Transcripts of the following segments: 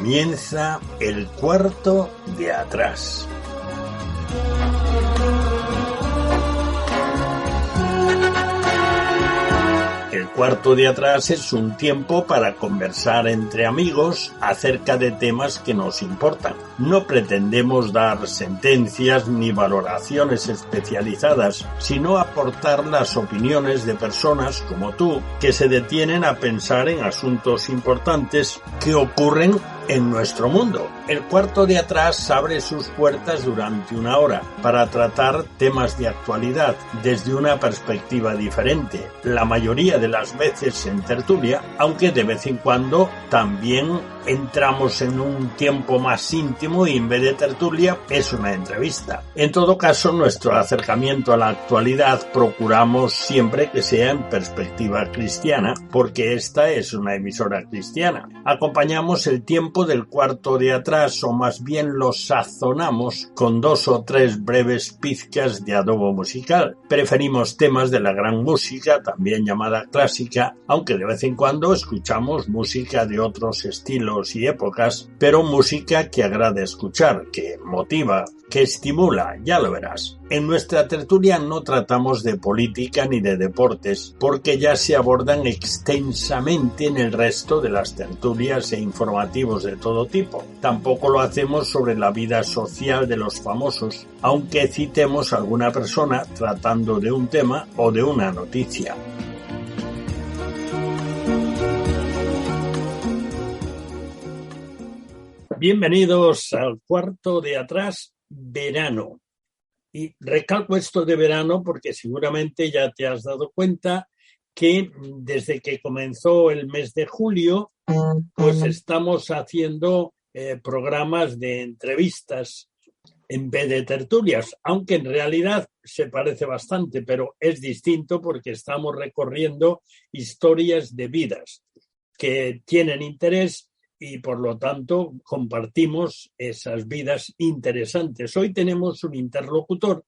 Comienza el cuarto de atrás. El cuarto de atrás es un tiempo para conversar entre amigos acerca de temas que nos importan. No pretendemos dar sentencias ni valoraciones especializadas, sino aportar las opiniones de personas como tú que se detienen a pensar en asuntos importantes que ocurren en nuestro mundo. El cuarto de atrás abre sus puertas durante una hora para tratar temas de actualidad desde una perspectiva diferente, la mayoría de las veces en tertulia, aunque de vez en cuando también entramos en un tiempo más íntimo y en vez de tertulia es una entrevista. En todo caso, nuestro acercamiento a la actualidad procuramos siempre que sea en perspectiva cristiana, porque esta es una emisora cristiana. Acompañamos el tiempo del cuarto de atrás, o más bien lo sazonamos con 2 o 3 breves pizcas de adobo musical. Preferimos temas de la gran música, también llamada clásica, aunque de vez en cuando escuchamos música de otros estilos y épocas, pero música que agrada escuchar, que motiva, que estimula, ya lo verás. En nuestra tertulia no tratamos de política ni de deportes, porque ya se abordan extensamente en el resto de las tertulias e informativos de todo tipo. Tampoco lo hacemos sobre la vida social de los famosos, aunque citemos a alguna persona tratando de un tema o de una noticia. Bienvenidos al cuarto de atrás, verano. Y recalco esto de verano porque seguramente ya te has dado cuenta que desde que comenzó el mes de julio, pues estamos haciendo programas de entrevistas en vez de tertulias, aunque en realidad se parece bastante, pero es distinto porque estamos recorriendo historias de vidas que tienen interés y por lo tanto compartimos esas vidas interesantes. Hoy tenemos un interlocutor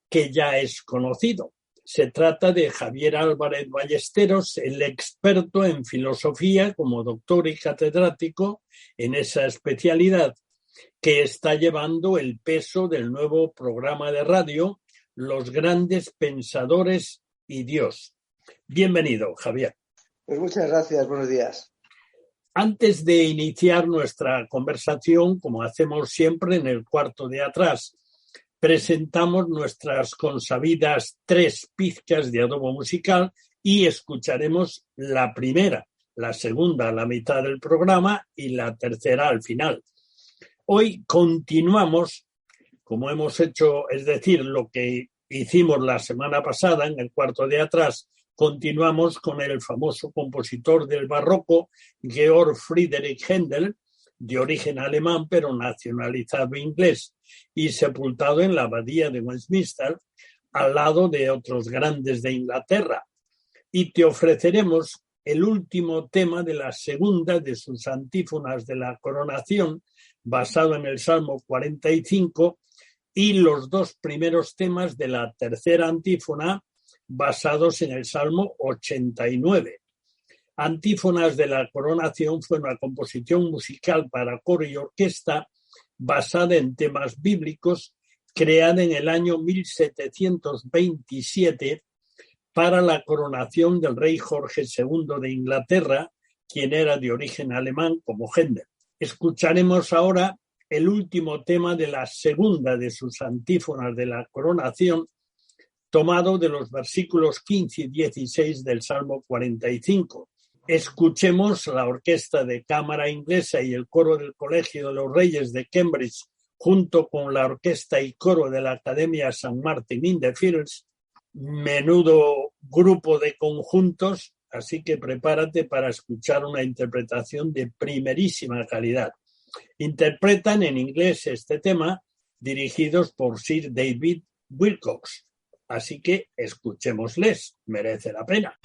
que ya es conocido. Se trata de Javier Álvarez Ballesteros, el experto en filosofía como doctor y catedrático en esa especialidad, que está llevando el peso del nuevo programa de radio Los Grandes Pensadores y Dios. Bienvenido, Javier. Pues muchas gracias, buenos días. Antes de iniciar nuestra conversación, como hacemos siempre en el cuarto de atrás, presentamos nuestras consabidas 3 pizcas de adobo musical y escucharemos la primera, la segunda a la mitad del programa y la tercera al final. Hoy continuamos, como hemos hecho, es decir, lo que hicimos la semana pasada en el cuarto de atrás. Continuamos con el famoso compositor del barroco, Georg Friedrich Händel, de origen alemán pero nacionalizado inglés y sepultado en la abadía de Westminster, al lado de otros grandes de Inglaterra. Y te ofreceremos el último tema de la segunda de sus antífonas de la coronación, basado en el Salmo 45, y los 2 primeros temas de la tercera antífona, basados en el Salmo 89. Antífonas de la coronación fue una composición musical para coro y orquesta basada en temas bíblicos, creada en el año 1727 para la coronación del rey Jorge II de Inglaterra, quien era de origen alemán como Händel. Escucharemos ahora el último tema de la segunda de sus antífonas de la coronación, tomado de los versículos 15 y 16 del Salmo 45. Escuchemos la orquesta de cámara inglesa y el coro del Colegio de los Reyes de Cambridge, junto con la orquesta y coro de la Academia St. Martin in the Fields, menudo grupo de conjuntos, así que prepárate para escuchar una interpretación de primerísima calidad. Interpretan en inglés este tema, dirigidos por Sir David Wilcox. Así que escuchémosles, merece la pena.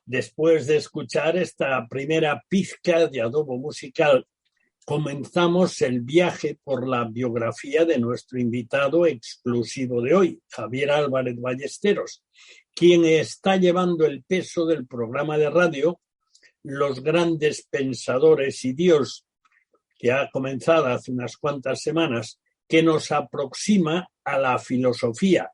Después de escuchar esta primera pizca de adobo musical, comenzamos el viaje por la biografía de nuestro invitado exclusivo de hoy, Javier Álvarez Ballesteros, quien está llevando el peso del programa de radio Los Grandes Pensadores y Dios, que ha comenzado hace unas cuantas semanas, que nos aproxima a la filosofía,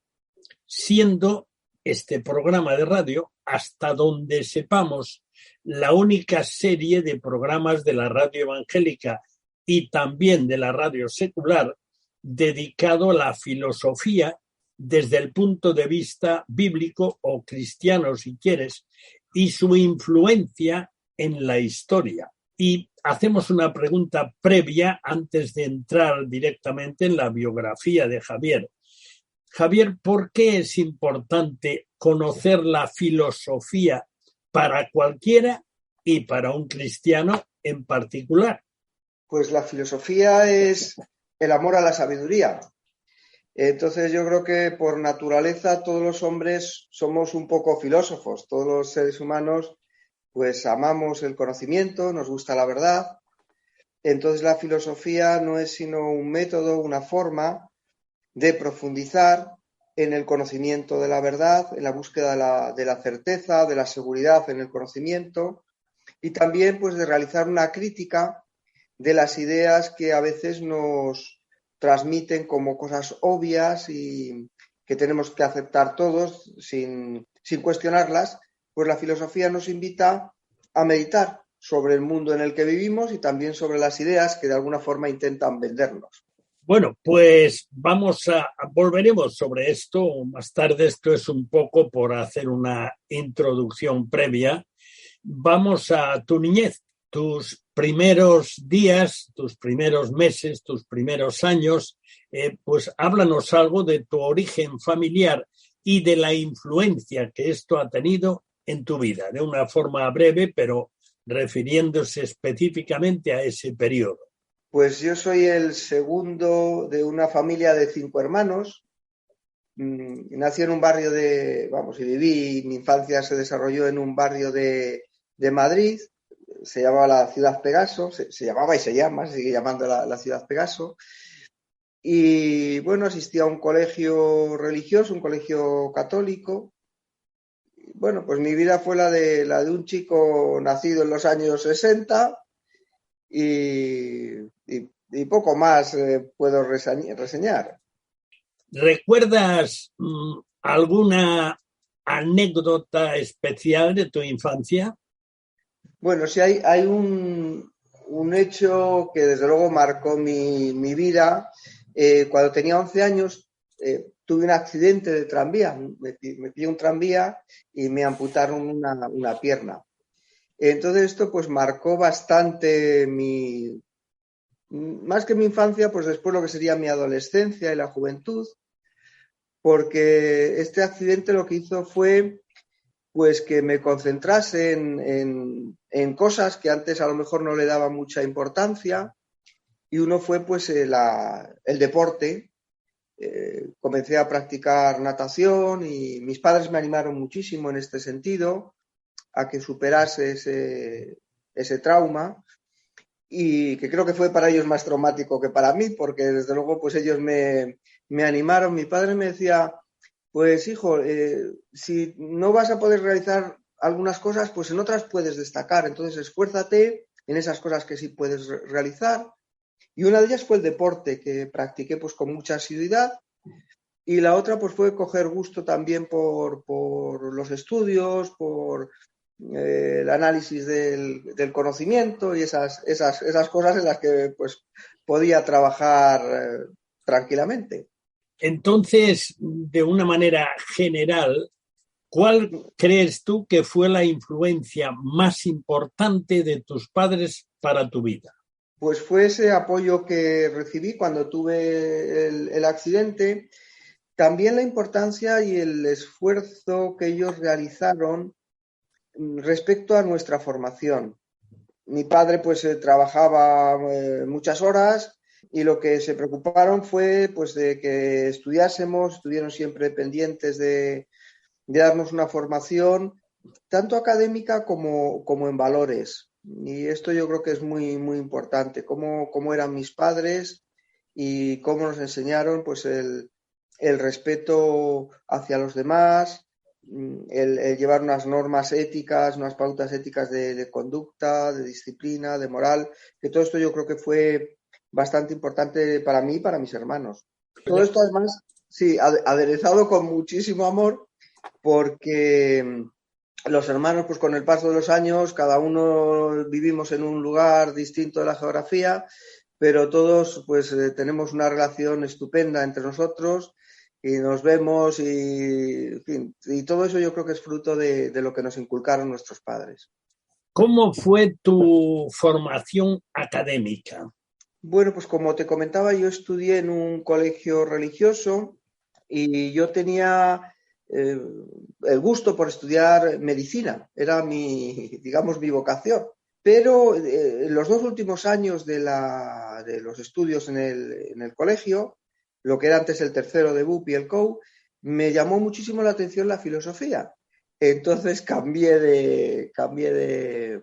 siendo este programa de radio, hasta donde sepamos, la única serie de programas de la radio evangélica y también de la radio secular dedicado a la filosofía desde el punto de vista bíblico o cristiano, si quieres, y su influencia en la historia. Y hacemos una pregunta previa antes de entrar directamente en la biografía de Javier. Javier, ¿por qué es importante conocer la filosofía para cualquiera y para un cristiano en particular? Pues la filosofía es el amor a la sabiduría. Entonces yo creo que por naturaleza todos los hombres somos un poco filósofos. Todos los seres humanos pues amamos el conocimiento, nos gusta la verdad. Entonces la filosofía no es sino un método, una forma de profundizar en el conocimiento de la verdad, en la búsqueda de la certeza, de la seguridad en el conocimiento y también pues de realizar una crítica de las ideas que a veces nos transmiten como cosas obvias y que tenemos que aceptar todos sin cuestionarlas. Pues la filosofía nos invita a meditar sobre el mundo en el que vivimos y también sobre las ideas que de alguna forma intentan vendernos. Bueno, pues volveremos sobre esto más tarde. Esto es un poco por hacer una introducción previa. Vamos a tu niñez, tus primeros días, tus primeros meses, tus primeros años. Pues háblanos algo de tu origen familiar y de la influencia que esto ha tenido en tu vida, de una forma breve, pero refiriéndose específicamente a ese periodo. Pues yo soy el segundo de una familia de 5 hermanos. Nací en un barrio y viví, mi infancia se desarrolló en un barrio de Madrid, se llamaba la Ciudad Pegaso, se llamaba y se llama, se sigue llamando la Ciudad Pegaso. Y bueno, asistí a un colegio religioso, un colegio católico. Bueno, pues mi vida fue la de un chico nacido en los años 60 y poco más puedo reseñar. ¿Recuerdas alguna anécdota especial de tu infancia? Bueno, sí hay un hecho que desde luego marcó mi vida. Cuando tenía 11 años tuve un accidente de tranvía, me pillé un tranvía y me amputaron una pierna. Entonces esto pues marcó bastante más que mi infancia, pues después lo que sería mi adolescencia y la juventud, porque este accidente lo que hizo fue pues que me concentrase en cosas que antes a lo mejor no le daba mucha importancia, y uno fue pues el deporte. Comencé a practicar natación y mis padres me animaron muchísimo en este sentido a que superase ese trauma, y que creo que fue para ellos más traumático que para mí, porque desde luego pues ellos me animaron. Mi padre me decía, pues hijo, si no vas a poder realizar algunas cosas, pues en otras puedes destacar, entonces esfuérzate en esas cosas que sí puedes realizar. Y una de ellas fue el deporte, que practiqué pues con mucha asiduidad, y la otra pues fue coger gusto también por los estudios, por el análisis del conocimiento y esas cosas en las que pues podía trabajar tranquilamente. Entonces, de una manera general, ¿cuál crees tú que fue la influencia más importante de tus padres para tu vida? Pues fue ese apoyo que recibí cuando tuve el accidente, también la importancia y el esfuerzo que ellos realizaron respecto a nuestra formación. Mi padre pues trabajaba muchas horas, y lo que se preocuparon fue pues de que estudiásemos, estuvieron siempre pendientes de darnos una formación tanto académica como en valores. Y esto yo creo que es muy, muy importante, cómo eran mis padres y cómo nos enseñaron pues el respeto hacia los demás, el llevar unas normas éticas, unas pautas éticas de conducta, de disciplina, de moral, que todo esto yo creo que fue bastante importante para mí y para mis hermanos. Todo esto además, sí, aderezado con muchísimo amor, porque los hermanos, pues con el paso de los años, cada uno vivimos en un lugar distinto de la geografía, pero todos pues tenemos una relación estupenda entre nosotros y nos vemos en fin, y todo eso yo creo que es fruto de lo que nos inculcaron nuestros padres. ¿Cómo fue tu formación académica? Bueno, pues como te comentaba, yo estudié en un colegio religioso y yo tenía el gusto por estudiar medicina, era digamos, mi vocación. Pero en los 2 últimos años de los estudios en el colegio, lo que era antes el tercero de BUP y el COU, me llamó muchísimo la atención la filosofía. Entonces cambié de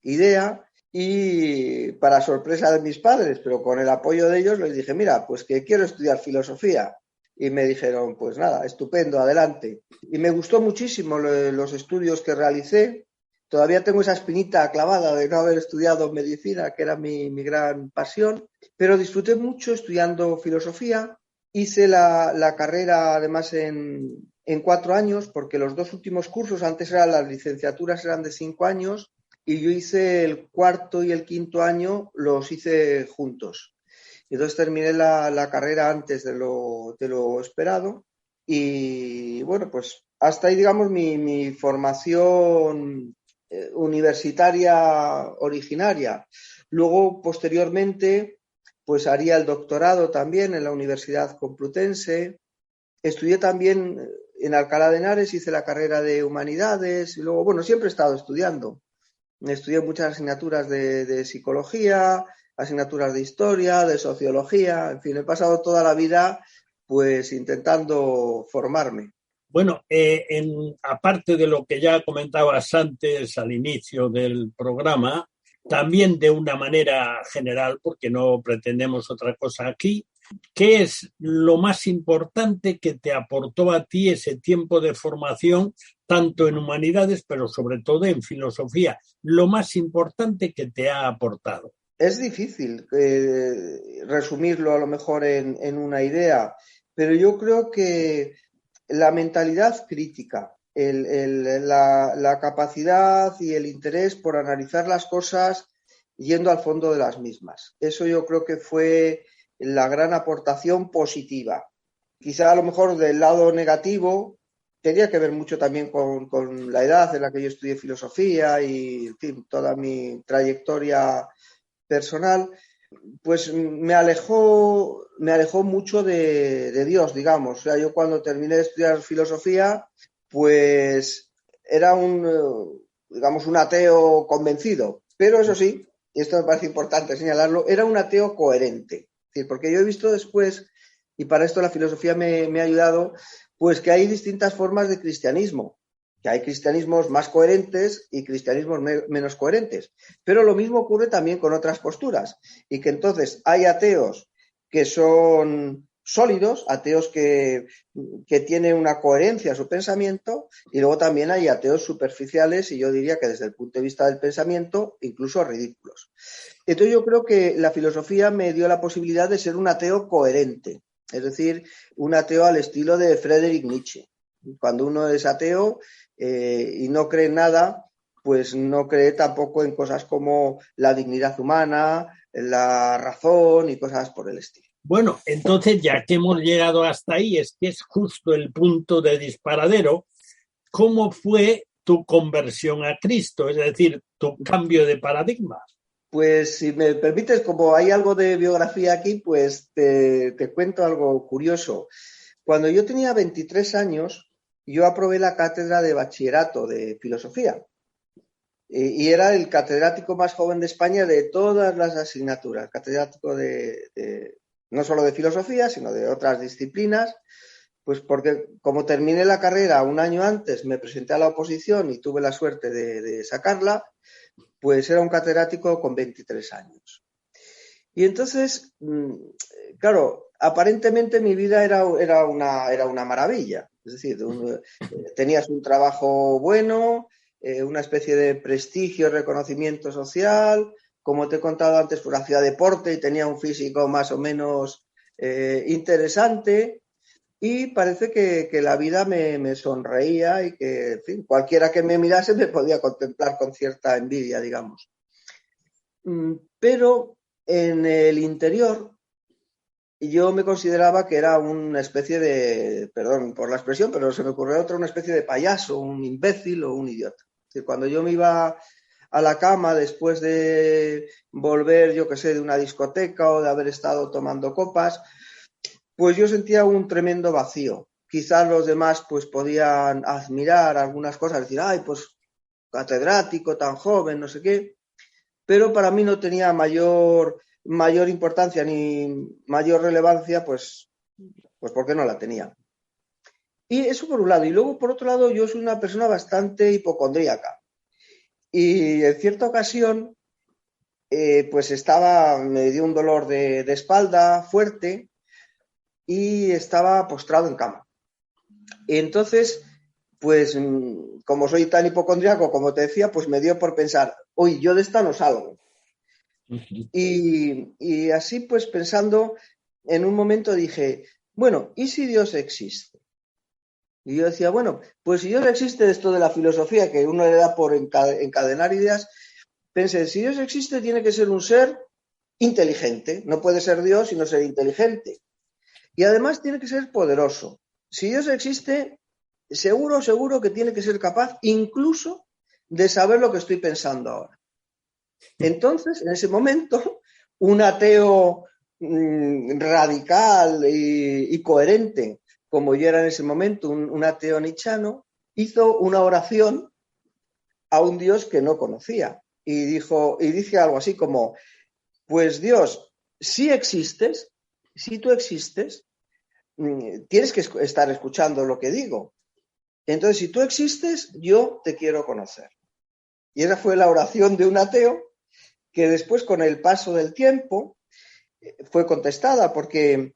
idea, y para sorpresa de mis padres, pero con el apoyo de ellos, les dije, mira, pues que quiero estudiar filosofía. Y me dijeron, pues nada, estupendo, adelante. Y me gustó muchísimo los estudios que realicé. Todavía tengo esa espinita clavada de no haber estudiado medicina, que era mi gran pasión, pero disfruté mucho estudiando filosofía. Hice la carrera además en 4 años, porque los 2 últimos cursos, antes las licenciaturas eran de 5 años, y yo hice el 4º y el 5º año, los hice juntos. Entonces terminé la carrera antes de lo esperado, y bueno, pues hasta ahí digamos mi formación universitaria originaria. Luego, posteriormente, pues haría el doctorado también en la Universidad Complutense. Estudié también en Alcalá de Henares, hice la carrera de Humanidades, y luego, bueno, siempre he estado estudiando. Estudié muchas asignaturas de psicología, asignaturas de historia, de sociología, en fin, he pasado toda la vida pues intentando formarme. Bueno, aparte de lo que ya comentabas antes al inicio del programa, también de una manera general, porque no pretendemos otra cosa aquí, ¿qué es lo más importante que te aportó a ti ese tiempo de formación, tanto en humanidades, pero sobre todo en filosofía? Lo más importante que te ha aportado. Es difícil resumirlo a lo mejor en una idea, pero yo creo que la mentalidad crítica, la capacidad y el interés por analizar las cosas yendo al fondo de las mismas. Eso yo creo que fue la gran aportación positiva. Quizá a lo mejor del lado negativo tenía que ver mucho también con la edad en la que yo estudié filosofía y, en fin, toda mi trayectoria personal, pues me alejó mucho de Dios, digamos. O sea, yo cuando terminé de estudiar filosofía, pues era digamos, un ateo convencido. Pero eso sí, y esto me parece importante señalarlo, era un ateo coherente. Es decir, porque yo he visto después, y para esto la filosofía me ha ayudado, pues que hay distintas formas de cristianismo. Que hay cristianismos más coherentes y cristianismos menos coherentes. Pero lo mismo ocurre también con otras posturas. Y que entonces hay ateos que son sólidos, ateos que tienen una coherencia a su pensamiento, y luego también hay ateos superficiales y yo diría que desde el punto de vista del pensamiento, incluso ridículos. Entonces yo creo que la filosofía me dio la posibilidad de ser un ateo coherente, es decir, un ateo al estilo de Friedrich Nietzsche. Cuando uno es ateo y no cree en nada, pues no cree tampoco en cosas como la dignidad humana, la razón y cosas por el estilo. Bueno, entonces ya que hemos llegado hasta ahí, es que es justo el punto de disparadero. ¿Cómo fue tu conversión a Cristo? Es decir, tu cambio de paradigma. Pues si me permites, como hay algo de biografía aquí, pues te cuento algo curioso. Cuando yo tenía 23 años, yo aprobé la cátedra de bachillerato de filosofía y era el catedrático más joven de España de todas las asignaturas, catedrático no solo de filosofía, sino de otras disciplinas, pues porque como terminé la carrera un año antes, me presenté a la oposición y tuve la suerte de sacarla, pues era un catedrático con 23 años. Y entonces, claro, aparentemente mi vida era una maravilla. Es decir, tenías un trabajo bueno, una especie de prestigio, reconocimiento social. Como te he contado antes, pues hacía deporte y tenía un físico más o menos interesante. Y parece que la vida me sonreía y que, en fin, cualquiera que me mirase me podía contemplar con cierta envidia, digamos. Pero en el interior yo me consideraba que era una especie de, perdón por la expresión, pero se me ocurrió otra, una especie de payaso, un imbécil o un idiota. Es decir, cuando yo me iba a la cama después de volver, yo qué sé, de una discoteca o de haber estado tomando copas, pues yo sentía un tremendo vacío. Quizás los demás pues podían admirar algunas cosas, decir, ay, pues catedrático, tan joven, no sé qué, pero para mí no tenía mayor importancia ni mayor relevancia, pues porque no la tenía. Y eso por un lado. Y luego, por otro lado, yo soy una persona bastante hipocondríaca. Y en cierta ocasión, pues me dio un dolor de espalda fuerte y estaba postrado en cama. Y entonces, pues como soy tan hipocondríaco, como te decía, pues me dio por pensar, uy, yo de esta no salgo. Y así, pues pensando, en un momento dije, bueno, ¿y si Dios existe? Y yo decía, bueno, pues si Dios existe, esto de la filosofía, que uno le da por encadenar ideas, pensé, si Dios existe, tiene que ser un ser inteligente. No puede ser Dios sino ser inteligente. Y además tiene que ser poderoso. Si Dios existe, seguro que tiene que ser capaz incluso de saber lo que estoy pensando ahora. Entonces, en ese momento, un ateo radical y coherente, como yo era en ese momento, un ateo nichano, hizo una oración a un Dios que no conocía. Y dice algo así como, pues Dios, si existes, si tú existes, tienes que estar escuchando lo que digo. Entonces, si tú existes, yo te quiero conocer. Y esa fue la oración de un ateo que después, con el paso del tiempo, fue contestada, porque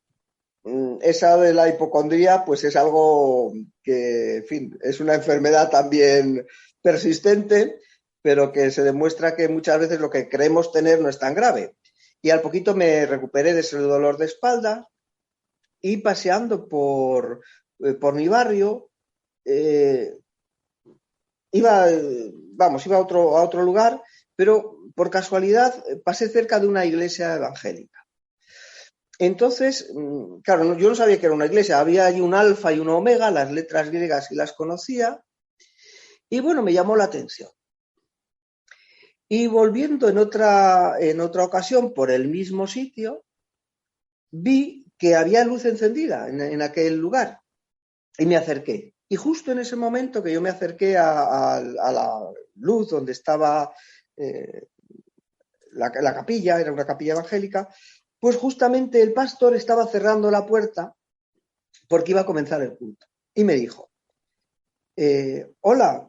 esa de la hipocondría pues es algo que, en fin, es una enfermedad también persistente, pero que se demuestra que muchas veces lo que creemos tener no es tan grave. Y al poquito me recuperé de ese dolor de espalda y paseando por mi barrio, iba a otro lugar, pero por casualidad pasé cerca de una iglesia evangélica. Entonces, claro, yo no sabía que era una iglesia, había allí un alfa y un omega, las letras griegas sí las conocía, y bueno, me llamó la atención. Y volviendo en otra ocasión por el mismo sitio, vi que había luz encendida en aquel lugar, y me acerqué. Y justo en ese momento que yo me acerqué a la luz donde estaba la capilla, era una capilla evangélica, pues justamente el pastor estaba cerrando la puerta porque iba a comenzar el culto. Y me dijo, hola,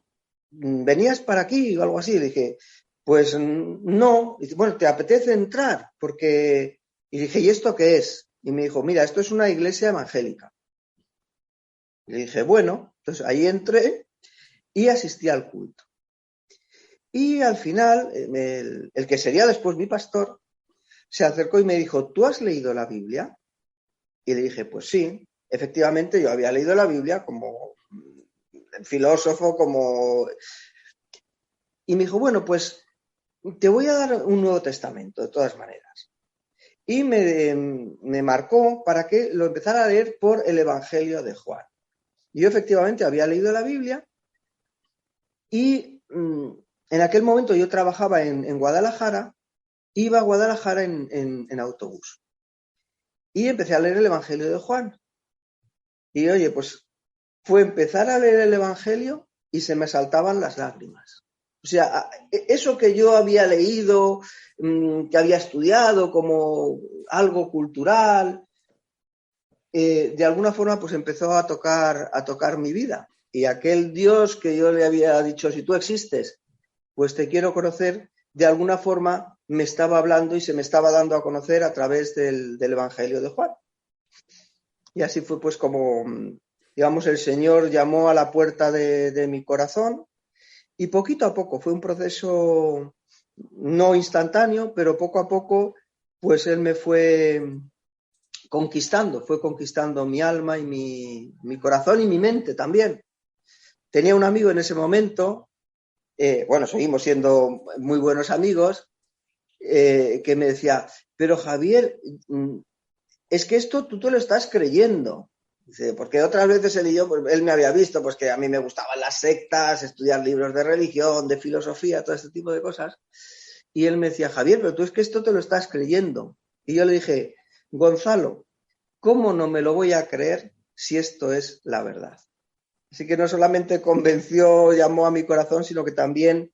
¿venías para aquí o algo así? Le dije, pues no. Y dice, bueno, ¿te apetece entrar? Porque... Y dije, ¿y esto qué es? Y me dijo, mira, esto es una iglesia evangélica. Y le dije, bueno, entonces ahí entré y asistí al culto. Y al final, el que sería después mi pastor, se acercó y me dijo, ¿tú has leído la Biblia? Y le dije, pues sí, efectivamente yo había leído la Biblia como filósofo, como... Y me dijo, bueno, pues te voy a dar un Nuevo Testamento, de todas maneras. Y me marcó para que lo empezara a leer por el Evangelio de Juan. Y yo efectivamente había leído la Biblia y en aquel momento yo trabajaba en Guadalajara, iba a Guadalajara en autobús. Y empecé a leer el Evangelio de Juan. Y oye, pues fue empezar a leer el Evangelio y se me saltaban las lágrimas. O sea, eso que yo había leído, que había estudiado como algo cultural, de alguna forma pues empezó a tocar mi vida. Y aquel Dios que yo le había dicho, si tú existes, pues te quiero conocer, de alguna forma me estaba hablando y se me estaba dando a conocer a través del Evangelio de Juan. Y así fue pues como, digamos, el Señor llamó a la puerta de mi corazón y poquito a poco, fue un proceso no instantáneo, pero poco a poco, pues Él me fue conquistando mi alma y mi corazón y mi mente también. Tenía un amigo en ese momento, bueno, seguimos siendo muy buenos amigos, que me decía, pero Javier, es que esto tú te lo estás creyendo. Dice, porque otras veces él me había visto, pues que a mí me gustaban las sectas, estudiar libros de religión, de filosofía, todo este tipo de cosas. Y él me decía, Javier, pero tú es que esto te lo estás creyendo. Y yo le dije, Gonzalo, ¿cómo no me lo voy a creer si esto es la verdad? Así que no solamente convenció, llamó a mi corazón, sino que también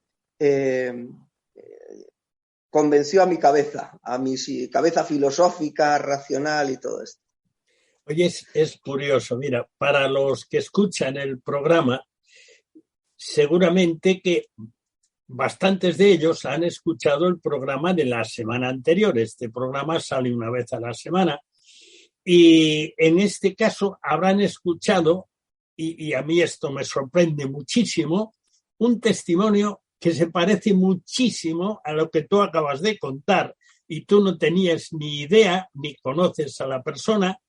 convenció a mi cabeza filosófica, racional y todo esto. Oye, es curioso, mira, para los que escuchan el programa, seguramente que bastantes de ellos han escuchado el programa de la semana anterior. Este programa sale una vez a la semana y en este caso habrán escuchado, y a mí esto me sorprende muchísimo, un testimonio que se parece muchísimo a lo que tú acabas de contar y tú no tenías ni idea ni conoces a la persona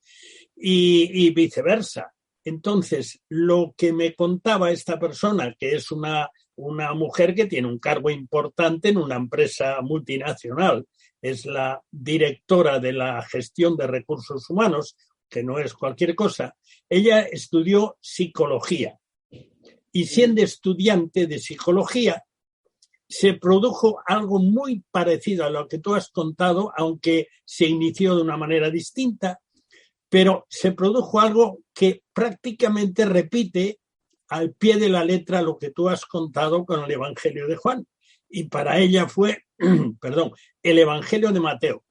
y viceversa. Entonces, lo que me contaba esta persona, que es una mujer que tiene un cargo importante en una empresa multinacional, es la directora de la gestión de recursos humanos, que no es cualquier cosa, ella estudió psicología y siendo estudiante de psicología se produjo algo muy parecido a lo que tú has contado, aunque se inició de una manera distinta, pero se produjo algo que prácticamente repite al pie de la letra lo que tú has contado con el Evangelio de Juan. Y para ella fue, el Evangelio de Mateo.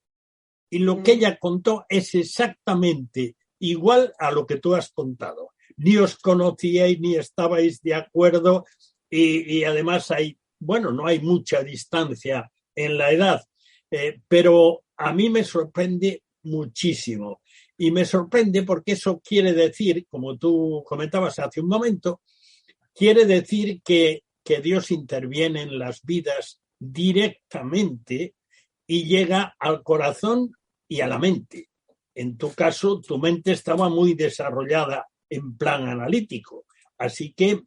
Y lo que ella contó es exactamente igual a lo que tú has contado. Ni os conocíais ni estabais de acuerdo y además no hay mucha distancia en la edad, pero a mí me sorprende muchísimo. Y me sorprende porque eso quiere decir, como tú comentabas hace un momento, quiere decir que Dios interviene en las vidas directamente y llega al corazón y a la mente. En tu caso, tu mente estaba muy desarrollada en plan analítico. Así que,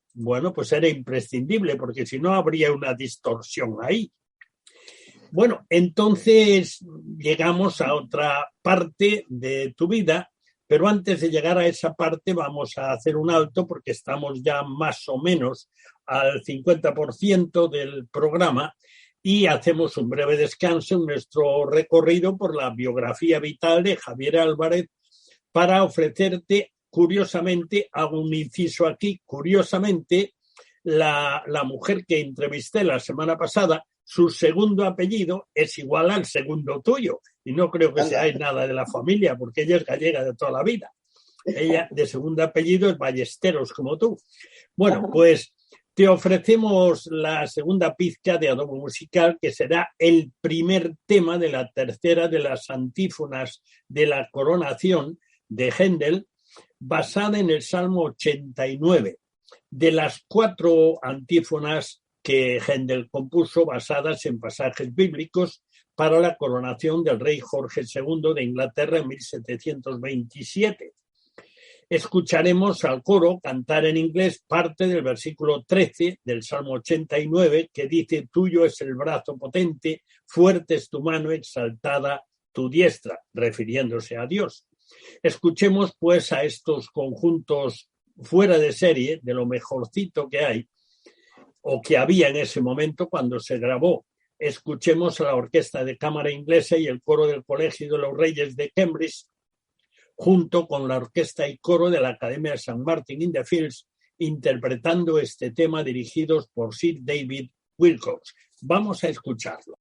pues era imprescindible, porque si no habría una distorsión ahí. Bueno, entonces llegamos a otra parte de tu vida, pero antes de llegar a esa parte vamos a hacer un alto porque estamos ya más o menos al 50% del programa y hacemos un breve descanso en nuestro recorrido por la biografía vital de Javier Álvarez para ofrecerte, curiosamente, hago un inciso aquí, curiosamente, la mujer que entrevisté la semana pasada, su segundo apellido es igual al segundo tuyo. Y no creo que seáis nada de la familia, porque ella es gallega de toda la vida. Ella de segundo apellido es Ballesteros, como tú. Bueno, pues te ofrecemos la segunda pizca de adobo musical, que será el primer tema de la tercera de las antífonas de la coronación de Händel, basada en el Salmo 89. De las 4 antífonas que Händel compuso basadas en pasajes bíblicos para la coronación del rey Jorge II de Inglaterra en 1727. Escucharemos al coro cantar en inglés parte del versículo 13 del Salmo 89 que dice: tuyo es el brazo potente, fuerte es tu mano, exaltada tu diestra, refiriéndose a Dios. Escuchemos pues a estos conjuntos fuera de serie, de lo mejorcito que hay, o que había en ese momento cuando se grabó. Escuchemos a la Orquesta de Cámara Inglesa y el coro del Colegio de los Reyes de Cambridge, junto con la orquesta y coro de la Academia de St. Martin in the Fields, interpretando este tema dirigidos por Sir David Wilcox. Vamos a escucharlo.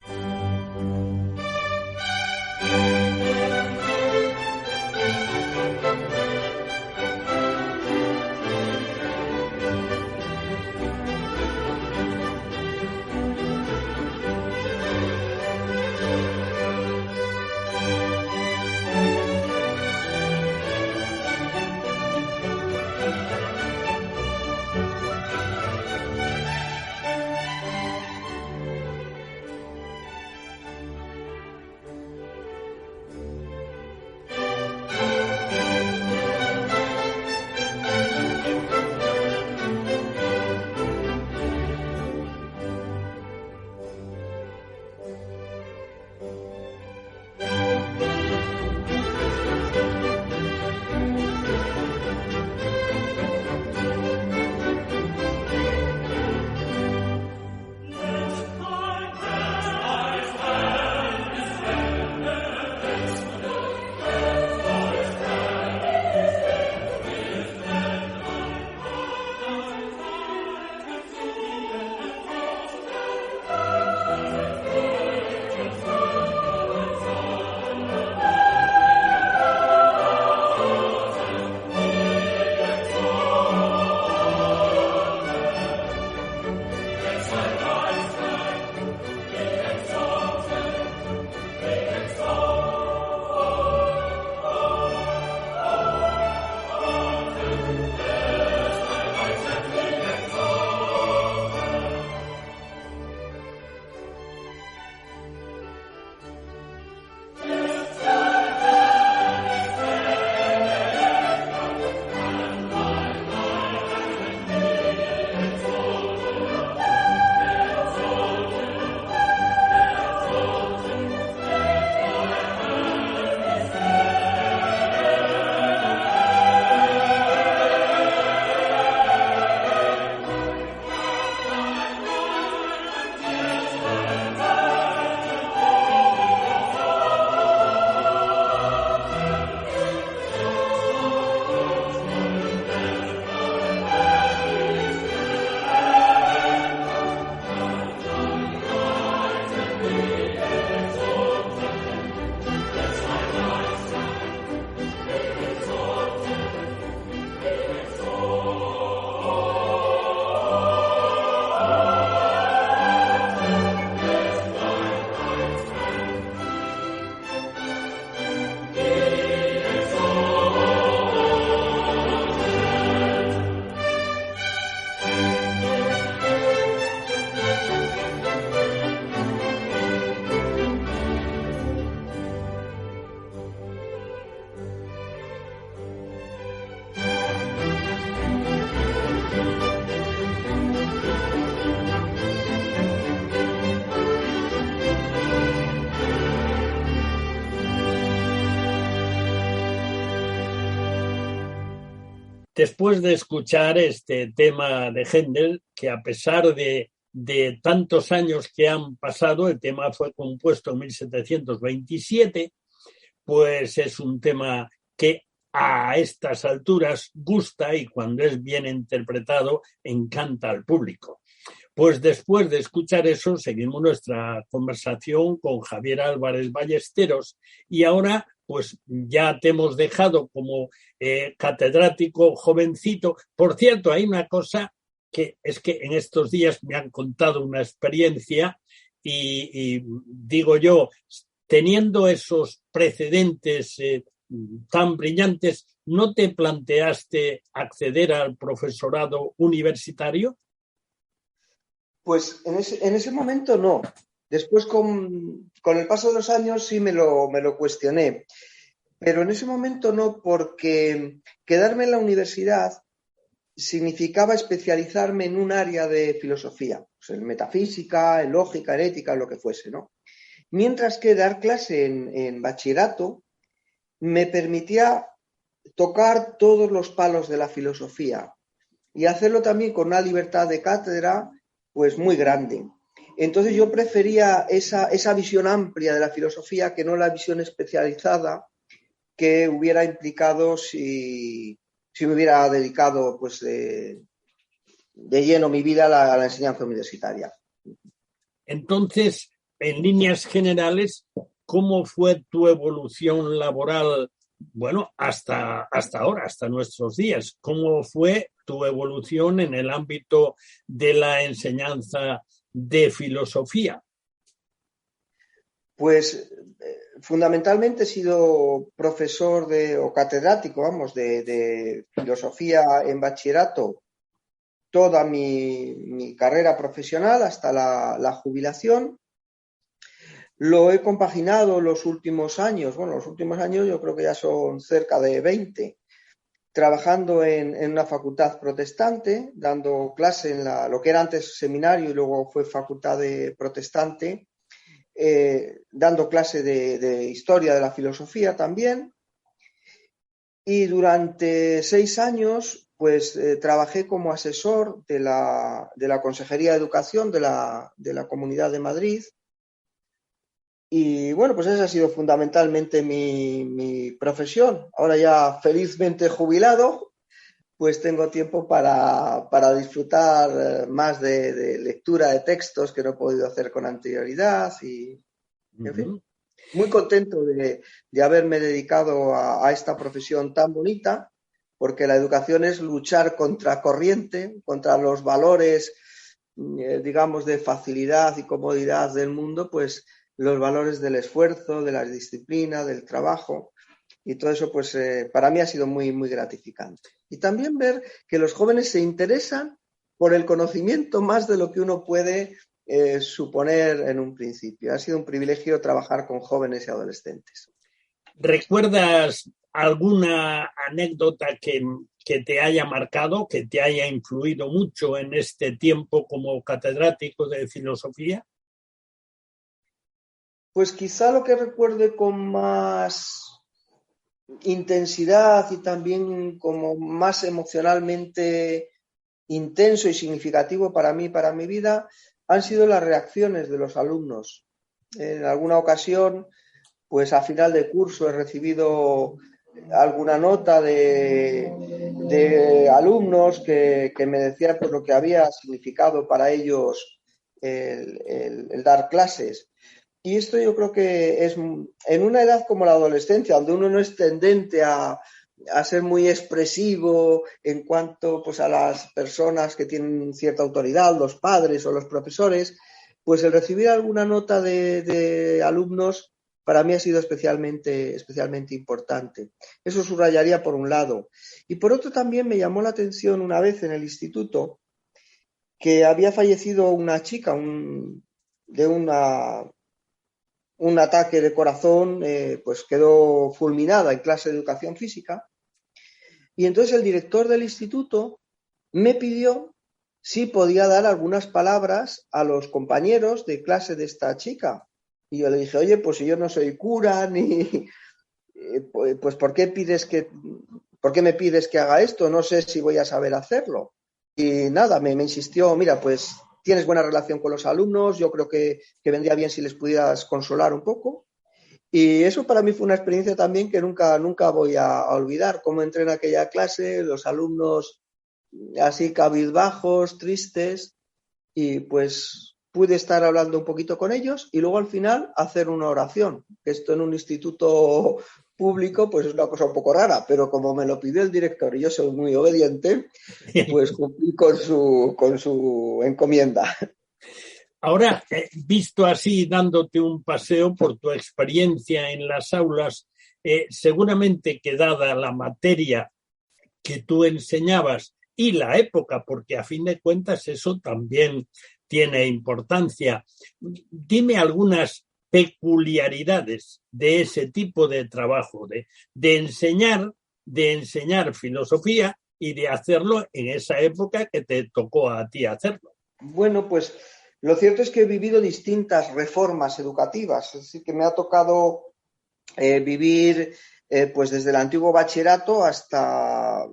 Después de escuchar este tema de Händel, que a pesar de tantos años que han pasado, el tema fue compuesto en 1727, pues es un tema que a estas alturas gusta y cuando es bien interpretado encanta al público. Pues después de escuchar eso, seguimos nuestra conversación con Javier Álvarez Ballesteros y ahora pues ya te hemos dejado como catedrático jovencito. Por cierto, hay una cosa que es que en estos días me han contado una experiencia y digo yo, teniendo esos precedentes tan brillantes, ¿no te planteaste acceder al profesorado universitario? Pues en ese momento no. Después, con el paso de los años, sí me lo cuestioné. Pero en ese momento no, porque quedarme en la universidad significaba especializarme en un área de filosofía, pues en metafísica, en lógica, en ética, en lo que fuese, ¿no? Mientras que dar clase en bachillerato me permitía tocar todos los palos de la filosofía y hacerlo también con una libertad de cátedra pues muy grande. Entonces yo prefería esa visión amplia de la filosofía que no la visión especializada que hubiera implicado si me hubiera dedicado pues de lleno mi vida a la enseñanza universitaria. Entonces, en líneas generales, ¿cómo fue tu evolución laboral? Bueno, hasta ahora, hasta nuestros días. ¿Cómo fue tu evolución en el ámbito de la enseñanza de filosofía? Pues fundamentalmente he sido profesor o catedrático, vamos, de filosofía en bachillerato toda mi carrera profesional hasta la jubilación. Lo he compaginado los últimos años yo creo que ya son cerca de 20, trabajando en una facultad protestante, dando clase en lo que era antes seminario y luego fue facultad de protestante, dando clase de historia de la filosofía también. Y durante 6 años pues trabajé como asesor de la Consejería de Educación de la Comunidad de Madrid. Y bueno, pues esa ha sido fundamentalmente mi profesión. Ahora ya felizmente jubilado, pues tengo tiempo para disfrutar más de lectura de textos que no he podido hacer con anterioridad y, en fin, muy contento de haberme dedicado a esta profesión tan bonita, porque la educación es luchar contra corriente, contra los valores, digamos, de facilidad y comodidad del mundo, pues los valores del esfuerzo, de la disciplina, del trabajo, y todo eso pues para mí ha sido muy, muy gratificante. Y también ver que los jóvenes se interesan por el conocimiento más de lo que uno puede suponer en un principio. Ha sido un privilegio trabajar con jóvenes y adolescentes. ¿Recuerdas alguna anécdota que te haya marcado, que te haya influido mucho en este tiempo como catedrático de filosofía? Pues quizá lo que recuerde con más intensidad y también como más emocionalmente intenso y significativo para mí, para mi vida, han sido las reacciones de los alumnos. En alguna ocasión, pues a final de curso he recibido alguna nota de alumnos que me decían pues, lo que había significado para ellos el dar clases. Y esto yo creo que es en una edad como la adolescencia, donde uno no es tendente a ser muy expresivo en cuanto pues, a las personas que tienen cierta autoridad, los padres o los profesores, pues el recibir alguna nota de alumnos para mí ha sido especialmente importante. Eso subrayaría por un lado. Y por otro también me llamó la atención una vez en el instituto que había fallecido una chica de un ataque de corazón, pues quedó fulminada en clase de educación física. Y entonces el director del instituto me pidió si podía dar algunas palabras a los compañeros de clase de esta chica. Y yo le dije, oye, pues si yo no soy cura, ni pues ¿por qué pides que ¿por qué me pides que haga esto? No sé si voy a saber hacerlo. Y nada, me insistió, mira, pues tienes buena relación con los alumnos, yo creo que vendría bien si les pudieras consolar un poco. Y eso para mí fue una experiencia también que nunca voy a olvidar, cómo entré en aquella clase, los alumnos así cabizbajos, tristes, y pues pude estar hablando un poquito con ellos y luego al final hacer una oración. Esto en un instituto público pues es una cosa un poco rara, pero como me lo pidió el director y yo soy muy obediente, pues cumplí con su encomienda. Ahora, visto así, dándote un paseo por tu experiencia en las aulas, seguramente que dada la materia que tú enseñabas y la época, porque a fin de cuentas eso también tiene importancia, dime algunas peculiaridades de ese tipo de trabajo, de enseñar filosofía y de hacerlo en esa época que te tocó a ti hacerlo. Bueno, pues lo cierto es que he vivido distintas reformas educativas, es decir, que me ha tocado vivir pues desde el antiguo bachillerato hasta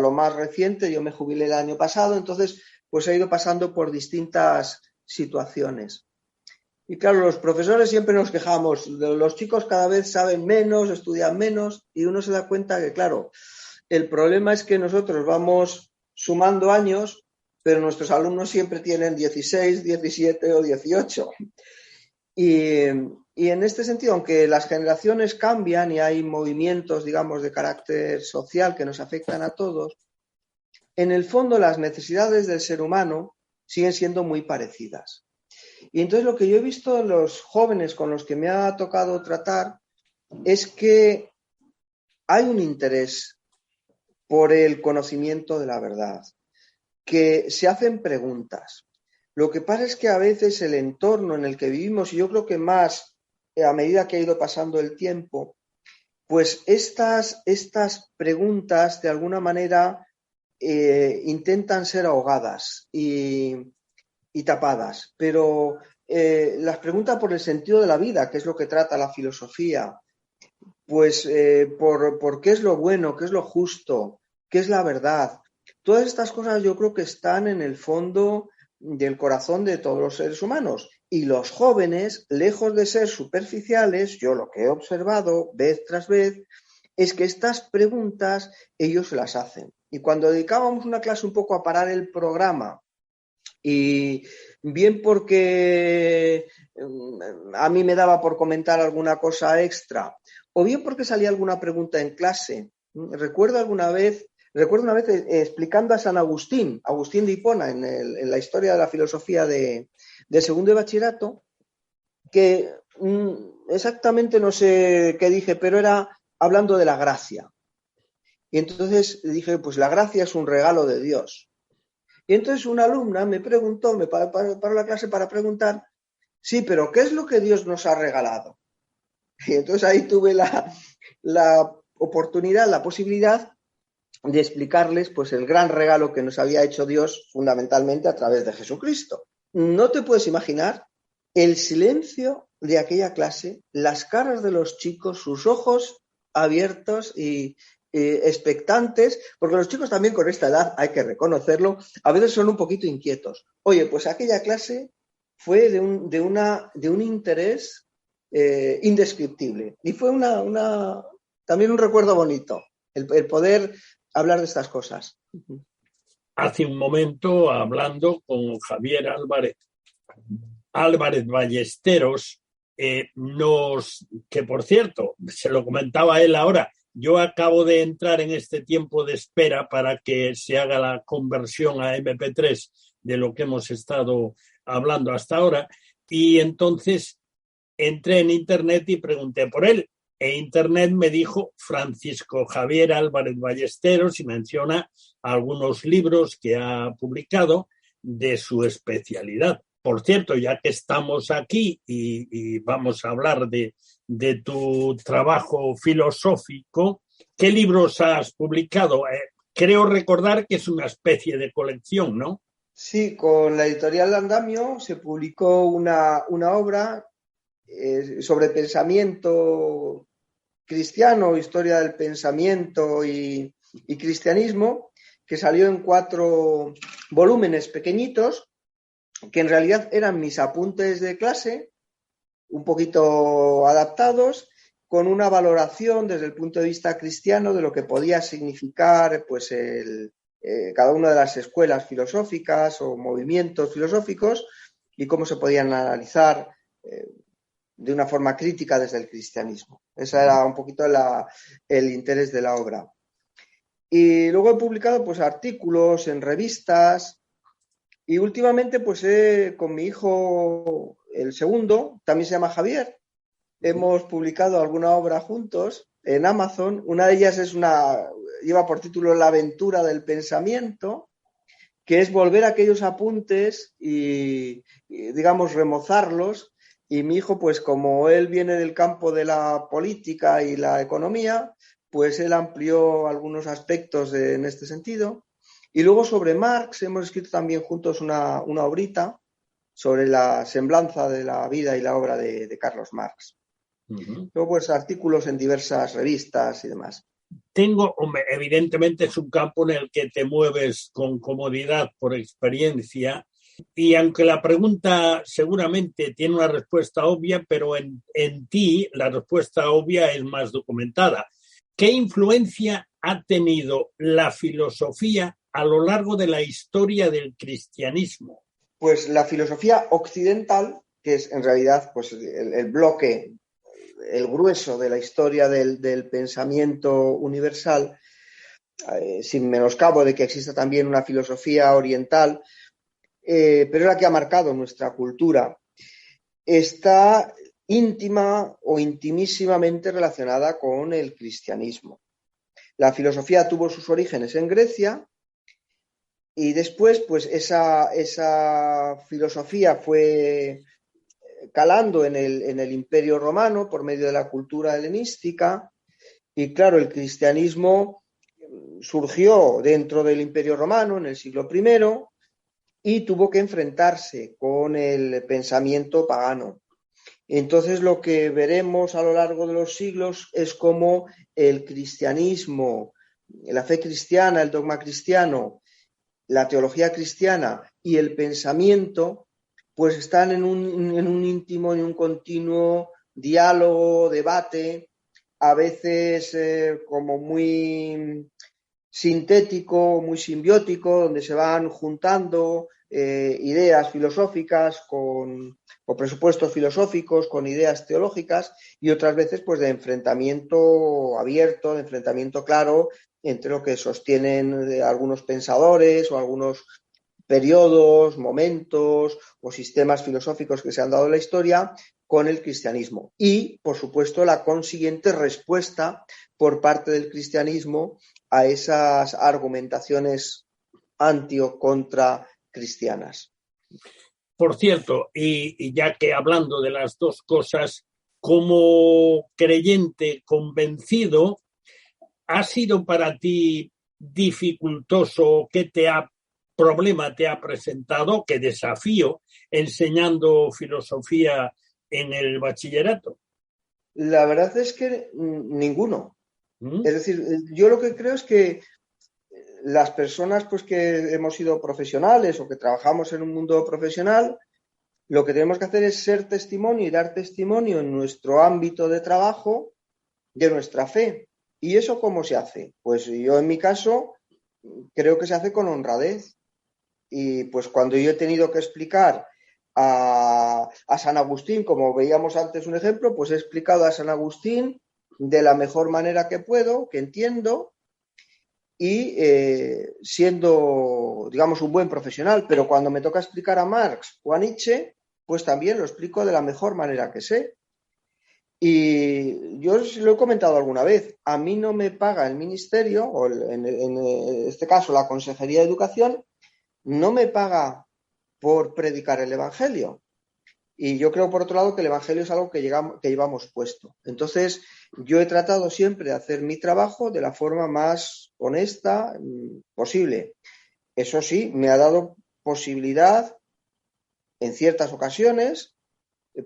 lo más reciente. Yo me jubilé el año pasado, entonces pues he ido pasando por distintas situaciones. Y claro, los profesores siempre nos quejamos, los chicos cada vez saben menos, estudian menos, y uno se da cuenta que, claro, el problema es que nosotros vamos sumando años, pero nuestros alumnos siempre tienen 16, 17 o 18. Y en este sentido, aunque las generaciones cambian y hay movimientos, digamos, de carácter social que nos afectan a todos, en el fondo las necesidades del ser humano siguen siendo muy parecidas. Y entonces lo que yo he visto en los jóvenes con los que me ha tocado tratar es que hay un interés por el conocimiento de la verdad, que se hacen preguntas. Lo que pasa es que a veces el entorno en el que vivimos, y yo creo que más a medida que ha ido pasando el tiempo, pues estas preguntas de alguna manera intentan ser ahogadas y tapadas, pero las preguntas por el sentido de la vida, que es lo que trata la filosofía, pues por qué es lo bueno, qué es lo justo, qué es la verdad. Todas estas cosas yo creo que están en el fondo del corazón de todos los seres humanos. Y los jóvenes, lejos de ser superficiales, yo lo que he observado vez tras vez, es que estas preguntas ellos se las hacen. Y cuando dedicábamos una clase un poco a parar el programa, y bien porque a mí me daba por comentar alguna cosa extra, o bien porque salía alguna pregunta en clase. Recuerdo una vez explicando a San Agustín de Hipona, en la historia de la filosofía de segundo de bachillerato, que exactamente no sé qué dije, pero era hablando de la gracia. Y entonces dije, pues la gracia es un regalo de Dios. Y entonces una alumna me preguntó, me paró la clase para preguntar, sí, pero ¿qué es lo que Dios nos ha regalado? Y entonces ahí tuve la oportunidad, la posibilidad de explicarles pues el gran regalo que nos había hecho Dios fundamentalmente a través de Jesucristo. No te puedes imaginar el silencio de aquella clase, las caras de los chicos, sus ojos abiertos y expectantes, porque los chicos también con esta edad, hay que reconocerlo, a veces son un poquito inquietos. Oye, pues aquella clase fue de un interés indescriptible y fue también un recuerdo bonito, el poder hablar de estas cosas. Hace un momento, hablando con Javier Álvarez Ballesteros, que por cierto, se lo comentaba él ahora, yo acabo de entrar en este tiempo de espera para que se haga la conversión a MP3 de lo que hemos estado hablando hasta ahora, y entonces entré en Internet y pregunté por él. E Internet me dijo Francisco Javier Álvarez Ballesteros y menciona algunos libros que ha publicado de su especialidad. Por cierto, ya que estamos aquí y vamos a hablar de tu trabajo filosófico, ¿qué libros has publicado? Creo recordar que es una especie de colección, ¿no? Sí, con la editorial Andamio se publicó una obra sobre pensamiento cristiano, historia del pensamiento y y cristianismo, que salió en 4 volúmenes pequeñitos, que en realidad eran mis apuntes de clase, un poquito adaptados, con una valoración desde el punto de vista cristiano de lo que podía significar pues cada una de las escuelas filosóficas o movimientos filosóficos y cómo se podían analizar de una forma crítica desde el cristianismo. Ese era un poquito el interés de la obra. Y luego he publicado pues artículos en revistas y últimamente pues con mi hijo, el segundo, también se llama Javier, hemos publicado alguna obra juntos en Amazon. Una de ellas lleva por título La aventura del pensamiento, que es volver a aquellos apuntes y digamos, remozarlos. Y mi hijo, pues como él viene del campo de la política y la economía, pues él amplió algunos aspectos en este sentido. Y luego sobre Marx hemos escrito también juntos una obrita sobre la semblanza de la vida y la obra de Carlos Marx. Luego pues artículos en diversas revistas y demás. Evidentemente es un campo en el que te mueves con comodidad por experiencia y aunque la pregunta seguramente tiene una respuesta obvia, pero en ti la respuesta obvia es más documentada. ¿Qué influencia ha tenido la filosofía a lo largo de la historia del cristianismo? Pues la filosofía occidental, que es en realidad pues el bloque, el grueso de la historia del pensamiento universal, sin menoscabo de que exista también una filosofía oriental, pero es la que ha marcado nuestra cultura, está íntima o intimísimamente relacionada con el cristianismo. La filosofía tuvo sus orígenes en Grecia y después pues esa filosofía fue calando en el Imperio Romano por medio de la cultura helenística y claro, el cristianismo surgió dentro del Imperio Romano en el siglo I y tuvo que enfrentarse con el pensamiento pagano. Entonces lo que veremos a lo largo de los siglos es cómo el cristianismo, la fe cristiana, el dogma cristiano, la teología cristiana y el pensamiento pues están en un íntimo y un continuo diálogo, debate, a veces como muy sintético, muy simbiótico, donde se van juntando ideas filosóficas o presupuestos filosóficos con ideas teológicas y otras veces pues de enfrentamiento abierto, de enfrentamiento claro entre lo que sostienen algunos pensadores o algunos periodos, momentos o sistemas filosóficos que se han dado en la historia con el cristianismo y, por supuesto, la consiguiente respuesta por parte del cristianismo a esas argumentaciones anti o contra cristianas. Por cierto, y ya que hablando de las dos cosas, como creyente convencido, ¿ha sido para ti dificultoso? ¿Qué problema te ha presentado? ¿Qué desafío enseñando filosofía en el bachillerato? La verdad es que ninguno. Es decir, yo lo que creo es que las personas pues que hemos sido profesionales o que trabajamos en un mundo profesional, lo que tenemos que hacer es ser testimonio y dar testimonio en nuestro ámbito de trabajo de nuestra fe. ¿Y eso cómo se hace? Pues yo en mi caso creo que se hace con honradez. Y pues cuando yo he tenido que explicar a San Agustín, como veíamos antes un ejemplo, pues he explicado a San Agustín de la mejor manera que puedo, que entiendo, y siendo, digamos, un buen profesional. Pero cuando me toca explicar a Marx o a Nietzsche, pues también lo explico de la mejor manera que sé. Y yo lo he comentado alguna vez, a mí no me paga el ministerio, o en este caso la Consejería de Educación, no me paga por predicar el Evangelio. Y yo creo, por otro lado, que el Evangelio es algo que llevamos puesto. Entonces, yo he tratado siempre de hacer mi trabajo de la forma más honesta posible. Eso sí, me ha dado posibilidad, en ciertas ocasiones,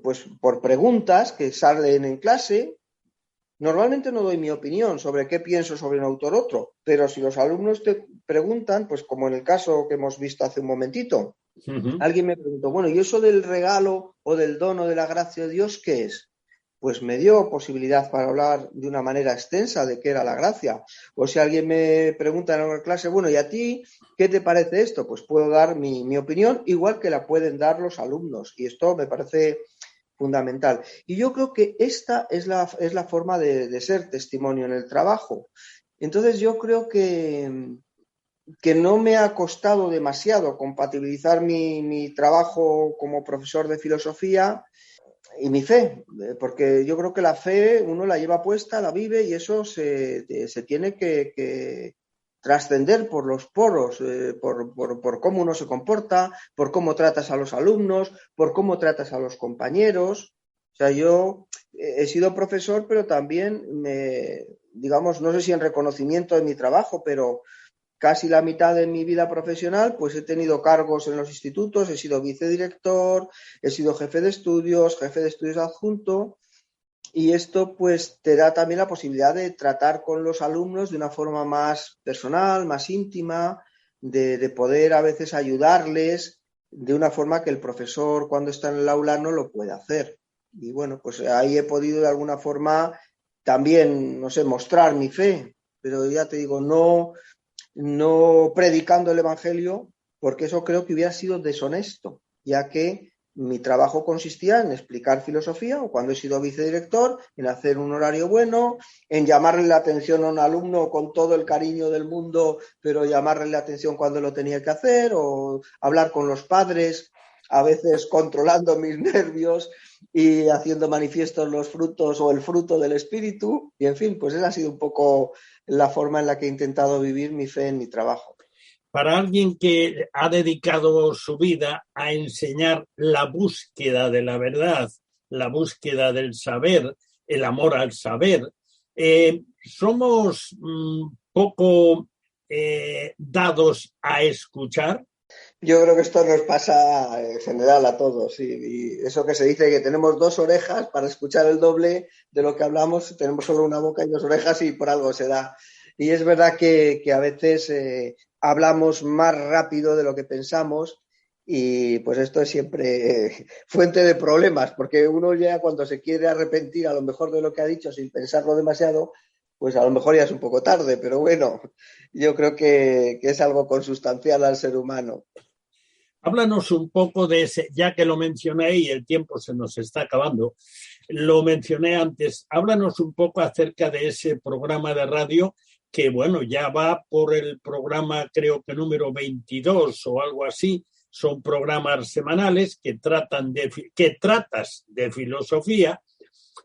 pues por preguntas que salen en clase, Normalmente no doy mi opinión sobre qué pienso sobre un autor u otro, pero si los alumnos te preguntan, pues como en el caso que hemos visto hace un momentito, alguien me preguntó, bueno, ¿y eso del regalo o del don o de la gracia de Dios qué es? Pues me dio posibilidad para hablar de una manera extensa de qué era la gracia. O si alguien me pregunta en una clase, bueno, ¿y a ti qué te parece esto? Pues puedo dar mi opinión, igual que la pueden dar los alumnos. Y esto me parece fundamental. Y yo creo que esta es la forma de ser testimonio en el trabajo. Entonces yo creo que no me ha costado demasiado compatibilizar mi trabajo como profesor de filosofía y mi fe, porque yo creo que la fe uno la lleva puesta, la vive y eso se tiene que trascender por los poros, por cómo uno se comporta, por cómo tratas a los alumnos, por cómo tratas a los compañeros. O sea, yo he sido profesor, pero también digamos, no sé si en reconocimiento de mi trabajo, pero casi la mitad de mi vida profesional, pues he tenido cargos en los institutos, he sido vicedirector, he sido jefe de estudios adjunto, y esto pues te da también la posibilidad de tratar con los alumnos de una forma más personal, más íntima, de poder a veces ayudarles de una forma que el profesor cuando está en el aula no lo puede hacer. Y bueno, pues ahí he podido de alguna forma también, no sé, mostrar mi fe, pero ya te digo, no predicando el Evangelio, porque eso creo que hubiera sido deshonesto, ya que mi trabajo consistía en explicar filosofía, o cuando he sido vicedirector, en hacer un horario bueno, en llamarle la atención a un alumno con todo el cariño del mundo, pero llamarle la atención cuando lo tenía que hacer, o hablar con los padres, a veces controlando mis nervios y haciendo manifiestos los frutos o el fruto del espíritu. Y en fin, pues esa ha sido un poco la forma en la que he intentado vivir mi fe en mi trabajo. Para alguien que ha dedicado su vida a enseñar la búsqueda de la verdad, la búsqueda del saber, el amor al saber, somos poco dados a escuchar. Yo creo que esto nos pasa en general a todos, y eso que se dice que tenemos 2 orejas para escuchar el doble de lo que hablamos, tenemos solo una boca y 2 orejas y por algo se da. Y es verdad que a veces hablamos más rápido de lo que pensamos y pues esto es siempre fuente de problemas, porque uno ya cuando se quiere arrepentir a lo mejor de lo que ha dicho sin pensarlo demasiado, pues a lo mejor ya es un poco tarde, pero bueno, yo creo que es algo consustancial al ser humano. Háblanos un poco de ese, ya que lo mencioné y el tiempo se nos está acabando, lo mencioné antes, háblanos un poco acerca de ese programa de radio que, bueno, ya va por el programa creo que número 22 o algo así, son programas semanales que tratas de filosofía,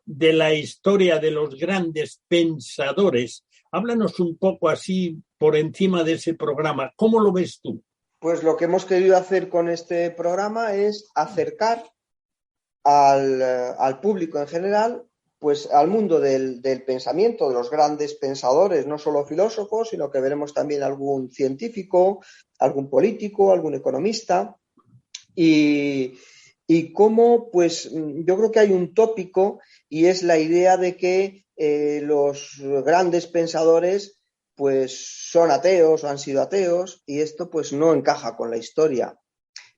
de la historia de los grandes pensadores. Háblanos un poco así por encima de ese programa. ¿Cómo lo ves tú? Pues lo que hemos querido hacer con este programa es acercar al público en general, pues al mundo del pensamiento, de los grandes pensadores, no solo filósofos, sino que veremos también algún científico, algún político, algún economista, y cómo, pues yo creo que hay un tópico y es la idea de que los grandes pensadores pues son ateos o han sido ateos, y esto pues no encaja con la historia.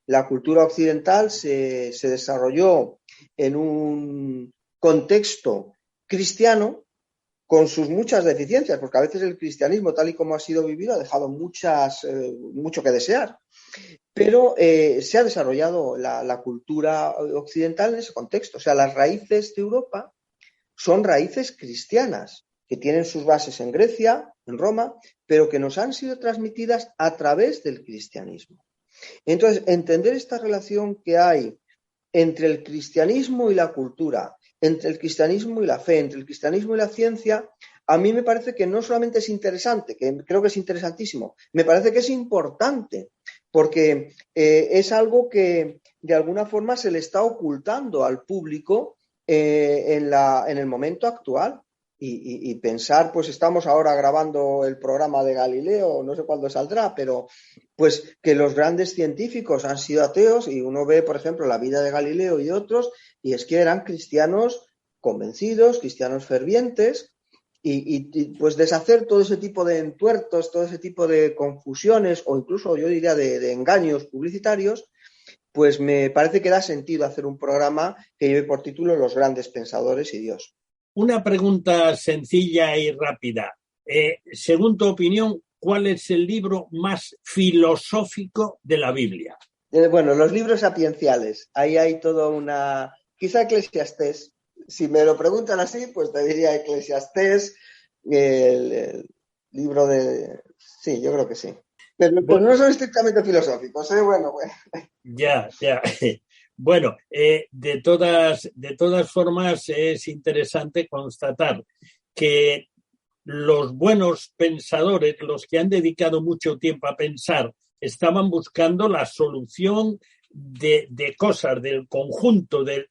La cultura occidental se desarrolló en un contexto cristiano con sus muchas deficiencias, porque a veces el cristianismo, tal y como ha sido vivido, ha dejado mucho que desear. Pero se ha desarrollado la cultura occidental en ese contexto. O sea, las raíces de Europa son raíces cristianas, que tienen sus bases en Grecia, en Roma, pero que nos han sido transmitidas a través del cristianismo. Entonces, entender esta relación que hay entre el cristianismo y la cultura, entre el cristianismo y la fe, entre el cristianismo y la ciencia, a mí me parece que no solamente es interesante, que creo que es interesantísimo, me parece que es importante, porque es algo que de alguna forma se le está ocultando al público en el momento actual. Y pensar, pues estamos ahora grabando el programa de Galileo, no sé cuándo saldrá, pero pues que los grandes científicos han sido ateos, y uno ve, por ejemplo, la vida de Galileo y otros, y es que eran cristianos convencidos, cristianos fervientes, pues deshacer todo ese tipo de entuertos, todo ese tipo de confusiones o incluso yo diría de engaños publicitarios, pues me parece que da sentido hacer un programa que lleve por título Los grandes pensadores y Dios. Una pregunta sencilla y rápida. Según tu opinión, ¿cuál es el libro más filosófico de la Biblia? Bueno, los libros sapienciales. Ahí hay toda una... Quizá Eclesiastés. Si me lo preguntan así, pues te diría Eclesiastés, el libro de... Sí, yo creo que sí. Pero no son estrictamente filosóficos, ¿eh? Bueno. Ya. Bueno, de todas formas es interesante constatar que los buenos pensadores, los que han dedicado mucho tiempo a pensar, estaban buscando la solución de cosas, del conjunto, de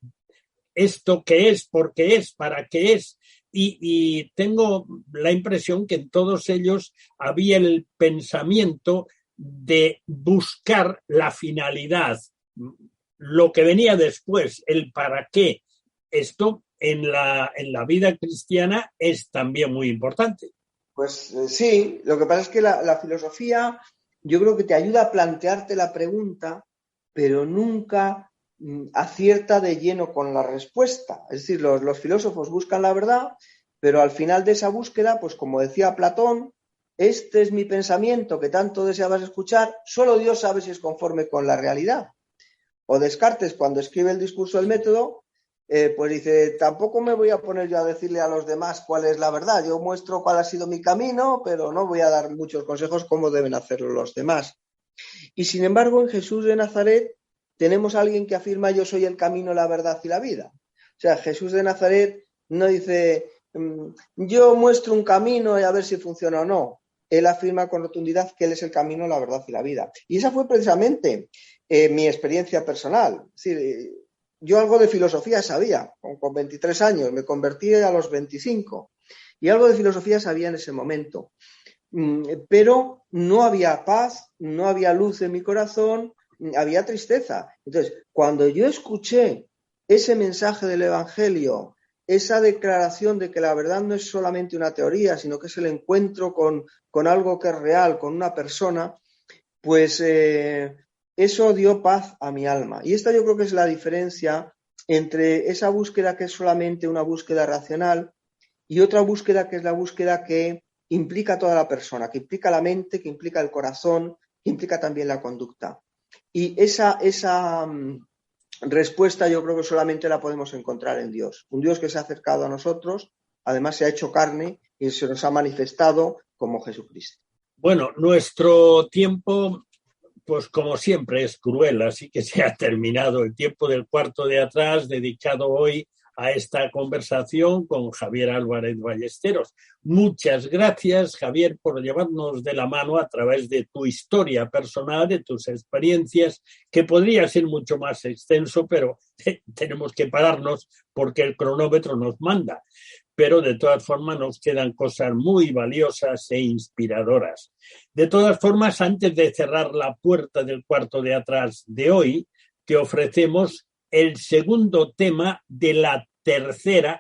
esto que es, por qué es, para qué es. Y tengo la impresión que en todos ellos había el pensamiento de buscar la finalidad, lo que venía después, el para qué. Esto en la vida cristiana es también muy importante. Pues sí, lo que pasa es que la filosofía yo creo que te ayuda a plantearte la pregunta, pero nunca acierta de lleno con la respuesta. Es decir, los filósofos buscan la verdad, pero al final de esa búsqueda, pues como decía Platón, este es mi pensamiento que tanto deseabas escuchar, solo Dios sabe si es conforme con la realidad. O Descartes, cuando escribe el discurso del método, pues dice, tampoco me voy a poner yo a decirle a los demás cuál es la verdad. Yo muestro cuál ha sido mi camino, pero no voy a dar muchos consejos cómo deben hacerlo los demás. Y sin embargo, en Jesús de Nazaret tenemos a alguien que afirma yo soy el camino, la verdad y la vida. O sea, Jesús de Nazaret no dice yo muestro un camino y a ver si funciona o no. Él afirma con rotundidad que él es el camino, la verdad y la vida. Y esa fue precisamente mi experiencia personal. Es decir, yo algo de filosofía sabía, con 23 años, me convertí a los 25 y algo de filosofía sabía en ese momento. Pero no había paz, no había luz en mi corazón, había tristeza. Entonces, cuando yo escuché ese mensaje del Evangelio, esa declaración de que la verdad no es solamente una teoría, sino que es el encuentro con algo que es real, con una persona, pues eso dio paz a mi alma. Y esta yo creo que es la diferencia entre esa búsqueda que es solamente una búsqueda racional y otra búsqueda que es la búsqueda que implica a toda la persona, que implica la mente, que implica el corazón, que implica también la conducta. Y esa respuesta yo creo que solamente la podemos encontrar en Dios. Un Dios que se ha acercado a nosotros, además se ha hecho carne y se nos ha manifestado como Jesucristo. Bueno, nuestro tiempo, pues como siempre, es cruel, así que se ha terminado el tiempo del cuarto de atrás dedicado hoy a esta conversación con Javier Álvarez Ballesteros. Muchas gracias, Javier, por llevarnos de la mano a través de tu historia personal, de tus experiencias, que podría ser mucho más extenso, pero tenemos que pararnos porque el cronómetro nos manda. Pero de todas formas nos quedan cosas muy valiosas e inspiradoras. De todas formas, antes de cerrar la puerta del cuarto de atrás de hoy, te ofrecemos el segundo tema de la tercera,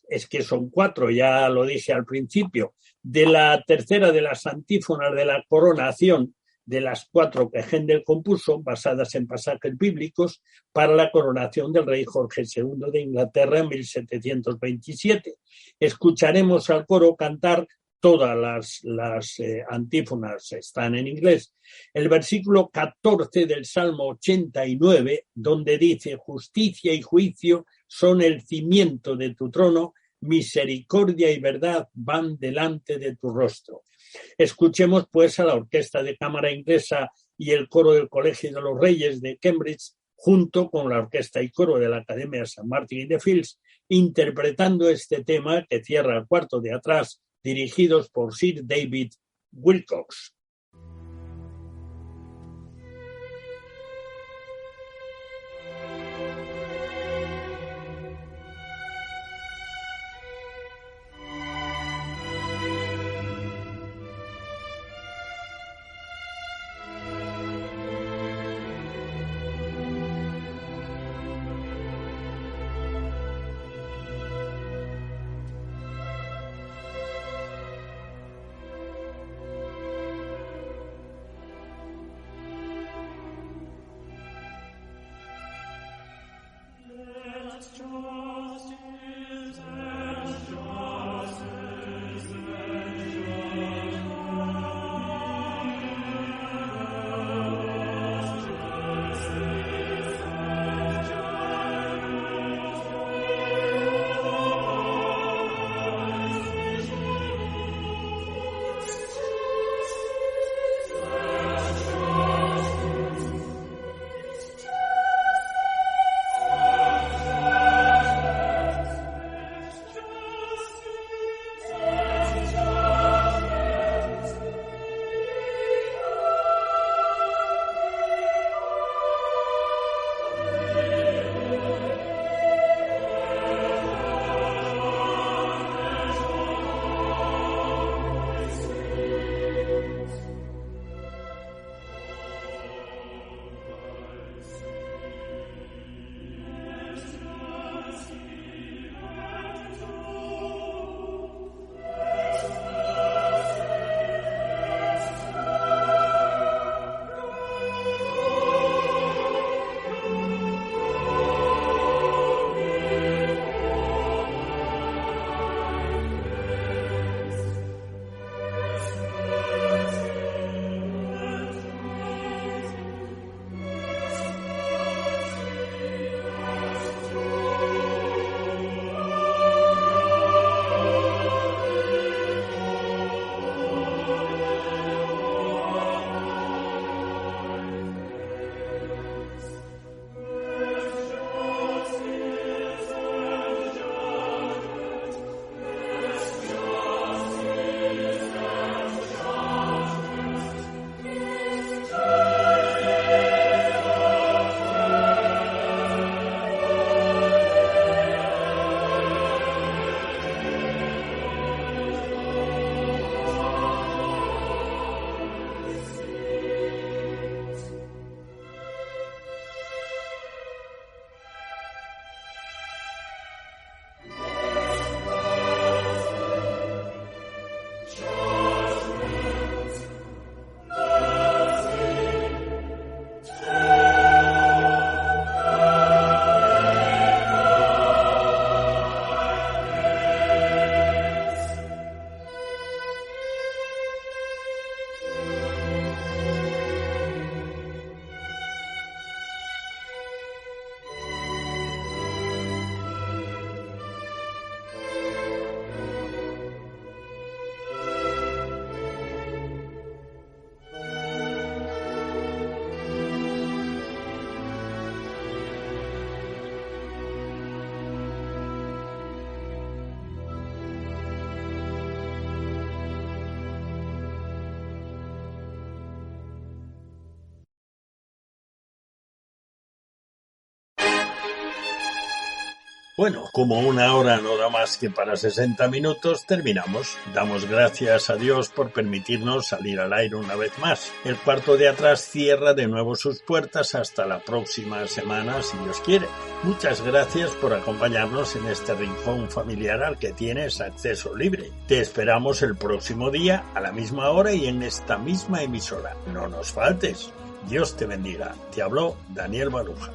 es que son 4, ya lo dije al principio, de la tercera de las antífonas de la coronación, de las 4 que Händel compuso, basadas en pasajes bíblicos, para la coronación del rey Jorge II de Inglaterra en 1727. Escucharemos al coro cantar todas las antífonas, están en inglés. El versículo 14 del Salmo 89, donde dice: justicia y juicio son el cimiento de tu trono, misericordia y verdad van delante de tu rostro. Escuchemos pues a la Orquesta de Cámara Inglesa y el coro del Colegio de los Reyes de Cambridge, junto con la orquesta y coro de la Academia St. Martin in the Fields, interpretando este tema que cierra el cuarto de atrás, dirigidos por Sir David Wilcox. Bueno, como una hora no da más que para 60 minutos, terminamos. Damos gracias a Dios por permitirnos salir al aire una vez más. El cuarto de atrás cierra de nuevo sus puertas hasta la próxima semana, si Dios quiere. Muchas gracias por acompañarnos en este rincón familiar al que tienes acceso libre. Te esperamos el próximo día, a la misma hora y en esta misma emisora. No nos faltes. Dios te bendiga. Te habló Daniel Baruja.